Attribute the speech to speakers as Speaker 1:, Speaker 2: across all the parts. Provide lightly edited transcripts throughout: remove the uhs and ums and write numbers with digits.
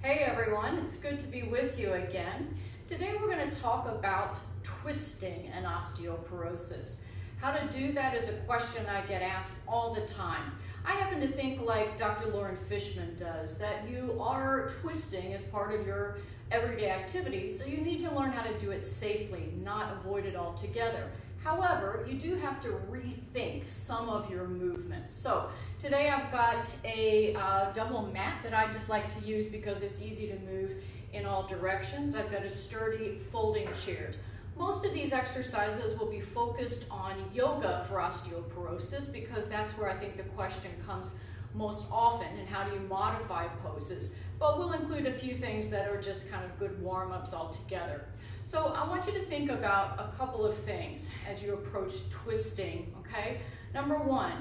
Speaker 1: Hey everyone, it's good to be with you again. Today we're going to talk about twisting and osteoporosis. How to do that is a question I get asked all the time. I happen to think like Dr. Lauren Fishman does, that you are twisting as part of your everyday activities, so you need to learn how to do it safely, not avoid it altogether. However, you do have to rethink some of your movements. So today I've got a double mat that I just like to use because it's easy to move in all directions. I've got a sturdy folding chair. Most of these exercises will be focused on yoga for osteoporosis because that's where I think the question comes most often, and how do you modify poses. But we'll include a few things that are just kind of good warm-ups altogether. So I want you to think about a couple of things as you approach twisting, okay? Number one,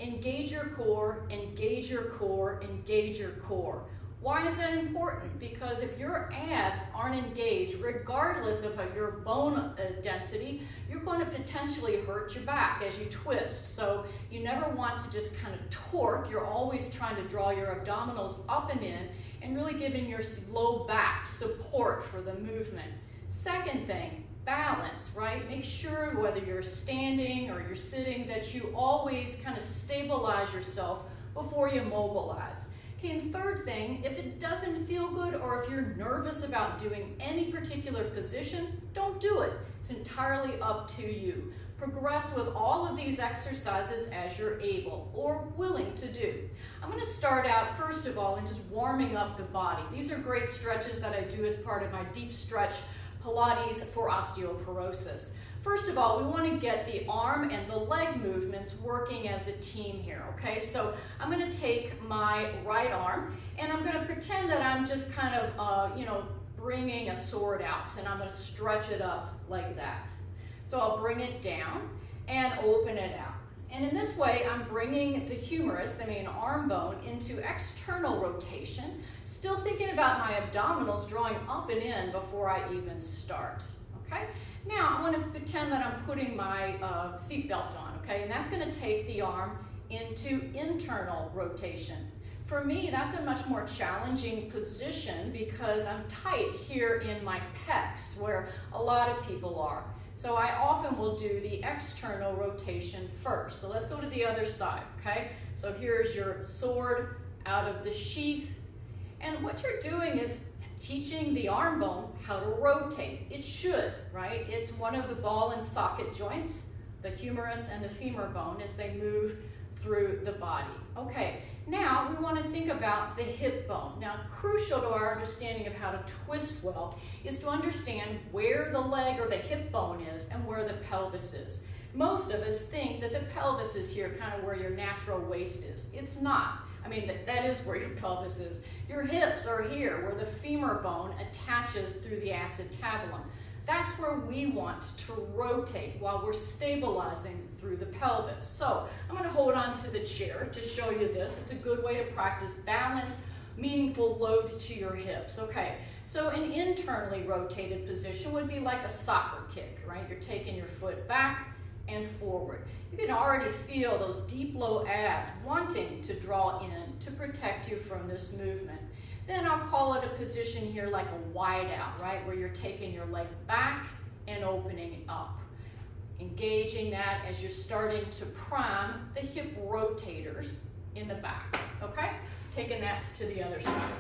Speaker 1: engage your core, engage your core, engage your core. Why is that important? Because if your abs aren't engaged, regardless of your bone density, you're going to potentially hurt your back as you twist. So you never want to just kind of torque. You're always trying to draw your abdominals up and in and really giving your low back support for the movement. Second thing, balance, right? Make sure whether you're standing or you're sitting that you always kind of stabilize yourself before you mobilize. Okay, and third thing, if it doesn't feel good or if you're nervous about doing any particular position, don't do it. It's entirely up to you. Progress with all of these exercises as you're able or willing to do. I'm going to start out first of all in just warming up the body. These are great stretches that I do as part of my deep stretch Pilates for osteoporosis. First of all, we want to get the arm and the leg movements working as a team here, okay? So I'm going to take my right arm and I'm going to pretend that I'm just kind of, bringing a sword out, and I'm going to stretch it up like that. So I'll bring it down and open it out. And in this way, I'm bringing the humerus, the main arm bone, into external rotation, still thinking about my abdominals drawing up and in before I even start, okay? Now, I'm going to pretend that I'm putting my seat belt on, okay? And that's going to take the arm into internal rotation. For me, that's a much more challenging position because I'm tight here in my pecs, where a lot of people are. So I often will do the external rotation first. So let's go to the other side, okay? So here's your sword out of the sheath. And what you're doing is teaching the arm bone how to rotate. It should, right? It's one of the ball and socket joints, the humerus and the femur bone, as they move through the body. Okay, now we want to think about the hip bone. Now, crucial to our understanding of how to twist well is to understand where the leg or the hip bone is and where the pelvis is. Most of us think that the pelvis is here, kind of where your natural waist is. It's not. I mean, that is where your pelvis is. Your hips are here, where the femur bone attaches through the acetabulum. That's where we want to rotate while we're stabilizing through the pelvis. So I'm going to hold on to the chair to show you this. It's a good way to practice balance, meaningful load to your hips. Okay, so an internally rotated position would be like a soccer kick, right? You're taking your foot back and forward. You can already feel those deep low abs wanting to draw in to protect you from this movement. Then I'll call it a position here like a wide out, right? Where you're taking your leg back and opening up. Engaging that as you're starting to prime the hip rotators in the back, okay? Taking that to the other side.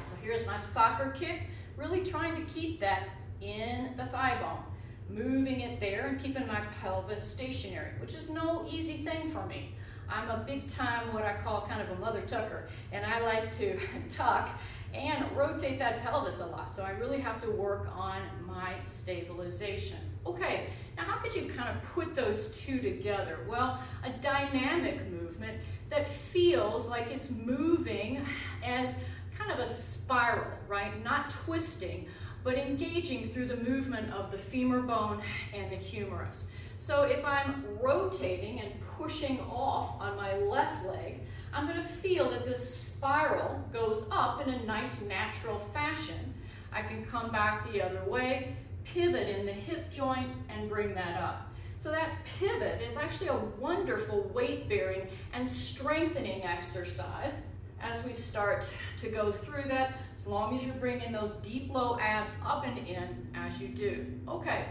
Speaker 1: So here's my soccer kick, really trying to keep that in the thigh bone. Moving it there and keeping my pelvis stationary, which is no easy thing for me. I'm a big time what I call kind of a mother tucker, and I like to tuck and rotate that pelvis a lot. So I really have to work on my stabilization. Okay, now how could you kind of put those two together? Well, a dynamic movement that feels like it's moving as kind of a spiral, right? Not twisting, but engaging through the movement of the femur bone and the humerus. So if I'm rotating and pushing off on my left leg, I'm going to feel that this spiral goes up in a nice natural fashion. I can come back the other way, pivot in the hip joint, and bring that up. So that pivot is actually a wonderful weight-bearing and strengthening exercise as we start to go through that, as long as you're bringing those deep low abs up and in as you do. Okay,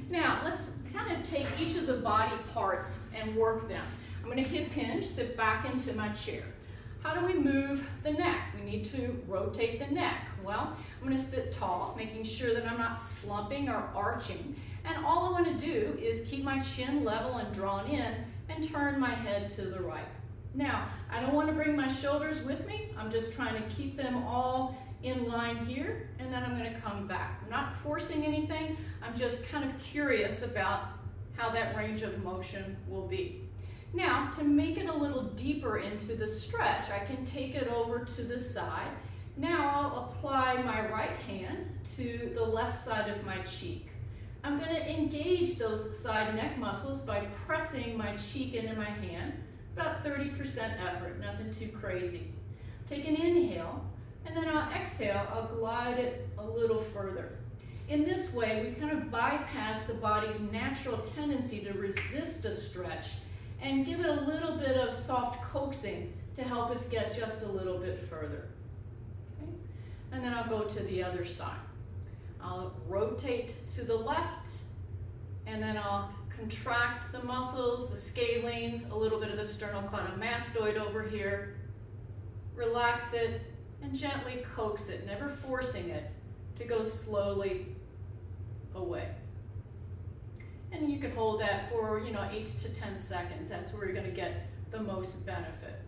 Speaker 1: now let's kind of take each of the body parts and work them. I'm going to hip hinge, sit back into my chair. How do we move the neck? We need to rotate the neck. Well, I'm going to sit tall, making sure that I'm not slumping or arching. And all I want to do is keep my chin level and drawn in and turn my head to the right. Now, I don't want to bring my shoulders with me. I'm just trying to keep them all in line here, and then I'm going to come back. I'm not forcing anything. I'm just kind of curious about how that range of motion will be. Now, to make it a little deeper into the stretch, I can take it over to the side. Now I'll apply my right hand to the left side of my cheek. I'm going to engage those side neck muscles by pressing my cheek into my hand, about 30% effort, nothing too crazy. Take an inhale, and then I'll exhale, I'll glide it a little further. In this way, we kind of bypass the body's natural tendency to resist a stretch and give it a little bit of soft coaxing to help us get just a little bit further. Okay? And then I'll go to the other side. I'll rotate to the left, and then I'll contract the muscles, the scalenes, a little bit of the sternocleidomastoid over here. Relax it and gently coax it, never forcing it to go slowly away. And you can hold that for 8 to 10 seconds. That's where you're going to get the most benefit.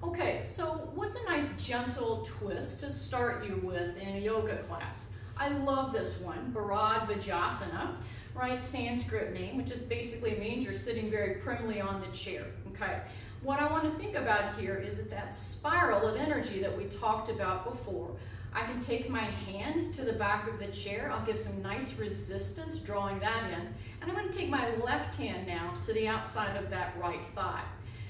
Speaker 1: Okay, so what's a nice gentle twist to start you with in a yoga class? I love this one, Vajrasana, right? Sanskrit name, which just basically means you're sitting very primly on the chair. Okay. What I want to think about here is that spiral of energy that we talked about before. I can take my hand to the back of the chair. I'll give some nice resistance, drawing that in. And I'm going to take my left hand now to the outside of that right thigh.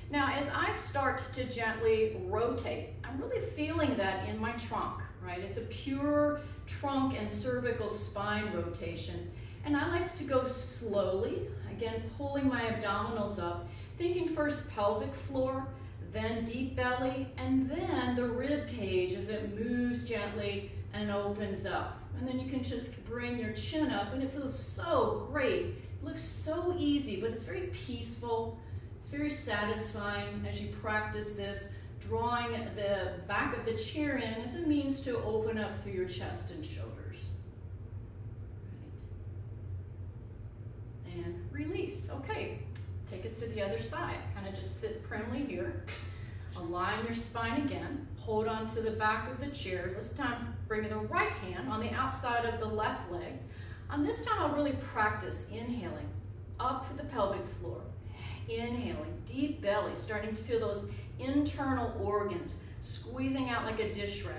Speaker 1: Now, as I start to gently rotate, I'm really feeling that in my trunk, right? It's a pure trunk and cervical spine rotation. And I like to go slowly, again, pulling my abdominals up, thinking first pelvic floor, then deep belly, and then the rib cage as it moves gently and opens up. And then you can just bring your chin up, and it feels so great. It looks so easy, but it's very peaceful. It's very satisfying as you practice this, drawing the back of the chair in as a means to open up through your chest and shoulders. Right. And release. Okay. Take it to the other side. Kind of just sit primly here. Align your spine again. Hold on to the back of the chair. This time, bring the right hand on the outside of the left leg. This time, I'll really practice inhaling up to the pelvic floor. Inhaling, deep belly, starting to feel those internal organs squeezing out like a dish rag.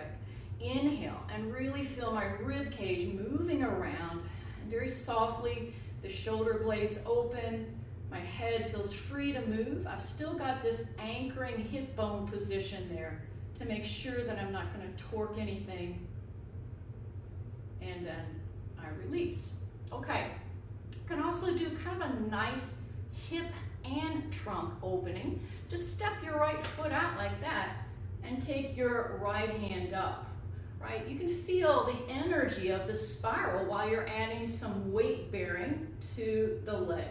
Speaker 1: Inhale, and really feel my rib cage moving around. And very softly, the shoulder blades open. My head feels free to move. I've still got this anchoring hip bone position there to make sure that I'm not going to torque anything. And then I release. Okay. You can also do kind of a nice hip and trunk opening. Just step your right foot out like that and take your right hand up. Right? You can feel the energy of the spiral while you're adding some weight bearing to the leg.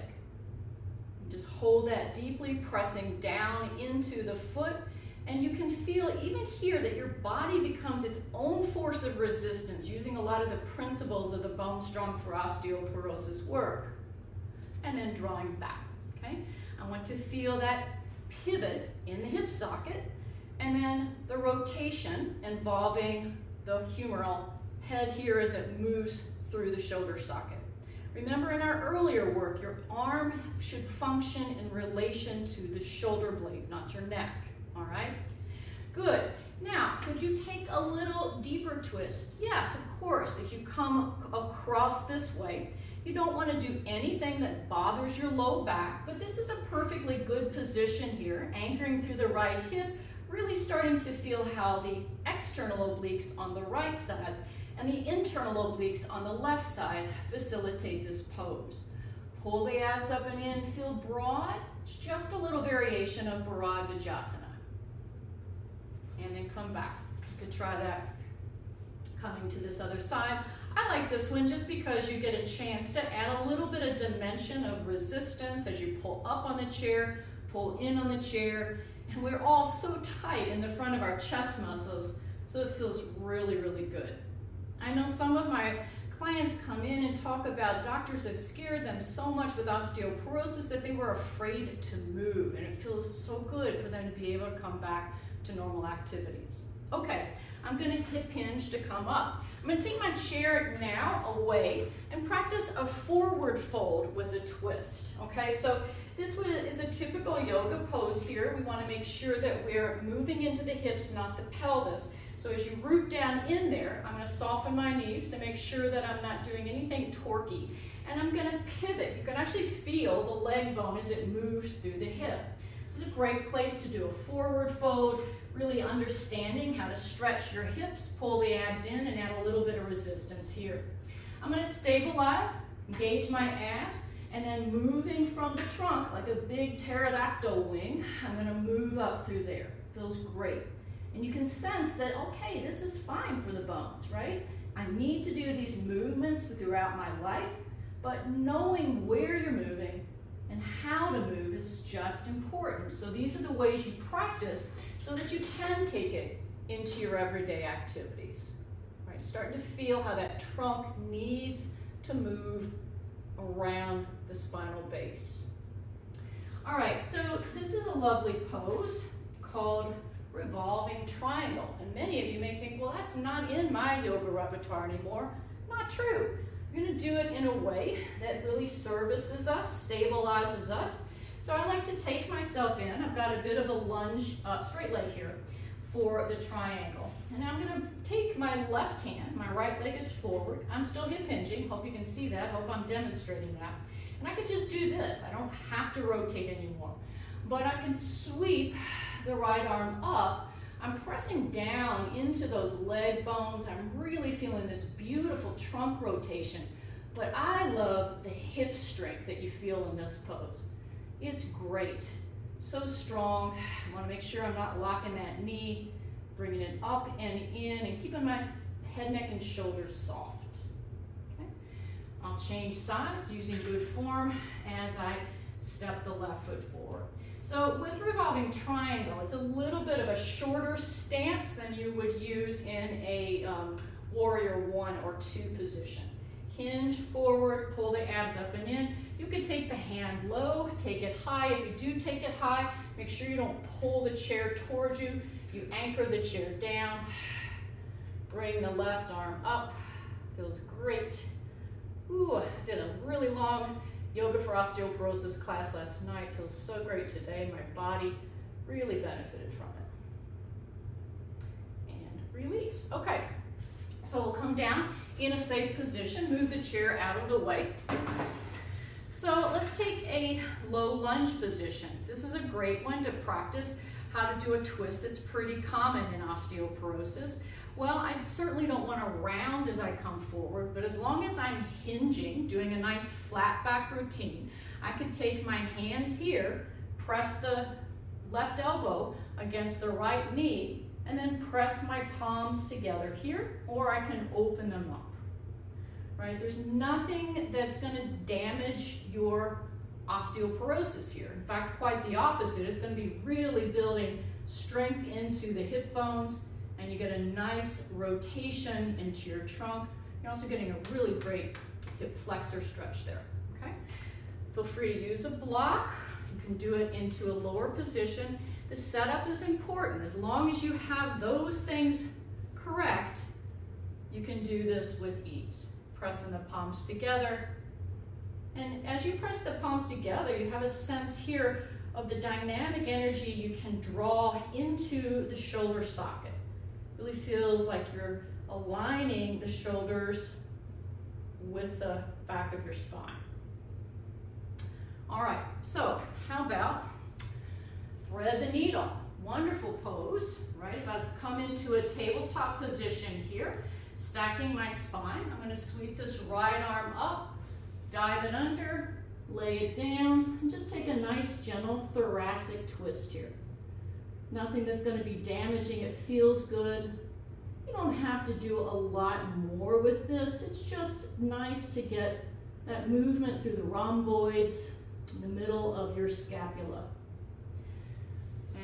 Speaker 1: Just hold that deeply, pressing down into the foot, and you can feel even here that your body becomes its own force of resistance, using a lot of the principles of the Bone Strong for Osteoporosis work. And then drawing back, okay? I want to feel that pivot in the hip socket, and then the rotation involving the humeral head here as it moves through the shoulder socket. Remember in our earlier work, your arm should function in relation to the shoulder blade, not your neck, all right? Good. Now, could you take a little deeper twist? Yes, of course. If you come across this way, you don't want to do anything that bothers your low back, but this is a perfectly good position here, anchoring through the right hip, really starting to feel how the external obliques on the right side and the internal obliques on the left side facilitate this pose. Pull the abs up and in, feel broad. It's just a little variation of Vajrasana. and then come back. You could try that coming to this other side. I like this one just because you get a chance to add a little bit of dimension of resistance as you pull up on the chair, pull in on the chair, and we're all so tight in the front of our chest muscles, so it feels really, really good. I know some of my clients come in and talk about doctors have scared them so much with osteoporosis that they were afraid to move, and it feels so good for them to be able to come back to normal activities. Okay, I'm going to hip hinge to come up. I'm going to take my chair now away and practice a forward fold with a twist. Okay, so this is a typical yoga pose here. We want to make sure that we're moving into the hips, not the pelvis. So as you root down in there, I'm going to soften my knees to make sure that I'm not doing anything torquey. And I'm going to pivot. You can actually feel the leg bone as it moves through the hip. This is a great place to do a forward fold, really understanding how to stretch your hips, pull the abs in, and add a little bit of resistance here. I'm going to stabilize, engage my abs, and then moving from the trunk like a big pterodactyl wing, I'm going to move up through there. Feels great. And you can sense that, okay, this is fine for the bones, right? I need to do these movements throughout my life, but knowing where you're moving and how to move is just important. So these are the ways you practice so that you can take it into your everyday activities, right? Starting to feel how that trunk needs to move around the spinal base. All right, so this is a lovely pose called revolving triangle. And many of you may think, well, that's not in my yoga repertoire anymore. Not true. We're going to do it in a way that really services us, stabilizes us. So I like to take myself in. I've got a bit of a lunge, straight leg here for the triangle. And I'm going to take my left hand, my right leg is forward. I'm still hip hinging. Hope you can see that. Hope I'm demonstrating that. And I could just do this. I don't have to rotate anymore. But I can sweep the right arm up. I'm pressing down into those leg bones. I'm really feeling this beautiful trunk rotation. But I love the hip strength that you feel in this pose. It's great. So strong. I want to make sure I'm not locking that knee, bringing it up and in, and keeping my head, neck, and shoulders soft. Okay? I'll change sides using good form as I step the left foot forward. So with revolving triangle, it's a little bit of a shorter stance than you would use in a warrior 1 or 2 position. Hinge forward, pull the abs up and in. You could take the hand low, take it high. If you do take it high, make sure you don't pull the chair towards you. You anchor the chair down. Bring the left arm up. Feels great. Ooh, I did a really long Yoga for Osteoporosis class last night. Feels so great today. My body really benefited from it. And release. Okay, so we'll come down in a safe position. Move the chair out of the way. So let's take a low lunge position. This is a great one to practice how to do a twist that's pretty common in osteoporosis. Well, I certainly don't want to round as I come forward, but as long as I'm hinging, doing a nice flat back routine, I can take my hands here, press the left elbow against the right knee, and then press my palms together here, or I can open them up, right? There's nothing that's going to damage your osteoporosis here. In fact, quite the opposite. It's going to be really building strength into the hip bones, and you get a nice rotation into your trunk. You're also getting a really great hip flexor stretch there, okay? Feel free to use a block. You can do it into a lower position. The setup is important. As long as you have those things correct, you can do this with ease. Pressing the palms together. And as you press the palms together, you have a sense here of the dynamic energy you can draw into the shoulder socket. Really feels like you're aligning the shoulders with the back of your spine. All right, so how about thread the needle? Wonderful pose, right? If I come into a tabletop position here, stacking my spine, I'm going to sweep this right arm up, dive it under, lay it down, and just take a nice gentle thoracic twist here.
Speaker 2: Nothing that's going to be damaging. It feels good. You don't have to do a lot more with this. It's just nice to get that movement through the rhomboids in the middle of your scapula.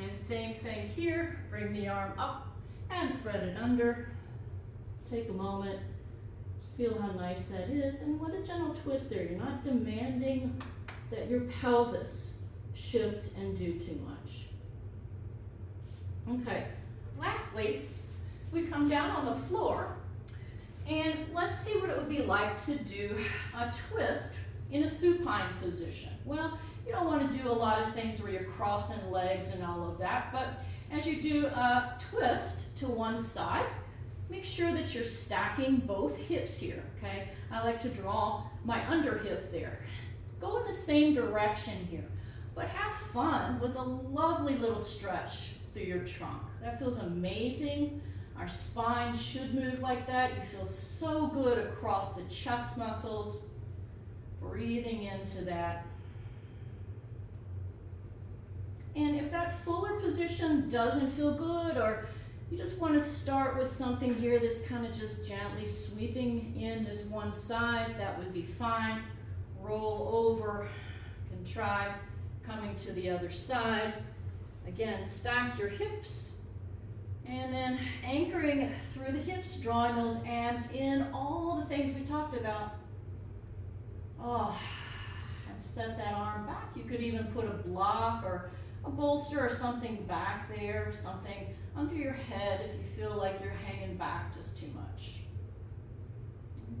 Speaker 2: And same thing here. Bring the arm up and thread it under. Take a moment. Just feel how nice that is. And what a gentle twist there. You're not demanding that your pelvis shift and do too much. Okay, lastly, we come down on the floor and let's see what it would be like to do a twist in a supine position. Well, you don't want to do a lot of things where you're crossing legs and all of that, but as you do a twist to one side, make sure that you're stacking both hips here, okay? I like to draw my underhip there. Go in the same direction here, but have fun with a lovely little stretch through your trunk. That feels amazing. Our spine should move like that. You feel so good across the chest muscles. Breathing into that. And if that fuller position doesn't feel good, or you just want to start with something here that's kind of just gently sweeping in this one side, that would be fine. Roll over. You can try coming to the other side. Again, stack your hips, and then anchoring through the hips, drawing those abs in, all the things we talked about. Oh, and set that arm back. You could even put a block or a bolster or something back there, something under your head if you feel like you're hanging back just too much.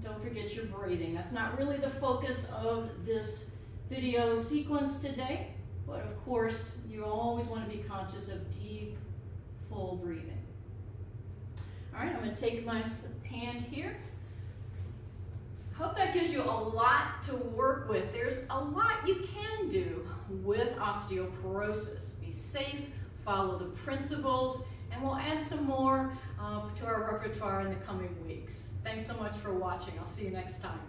Speaker 2: Don't forget your breathing. That's not really the focus of this video sequence today. But of course, you always want to be conscious of deep, full breathing. All right, I'm going to take my hand here. Hope that gives you a lot to work with. There's a lot you can do with osteoporosis. Be safe, follow the principles, and we'll add some more to our repertoire in the coming weeks. Thanks so much for watching. I'll see you next time.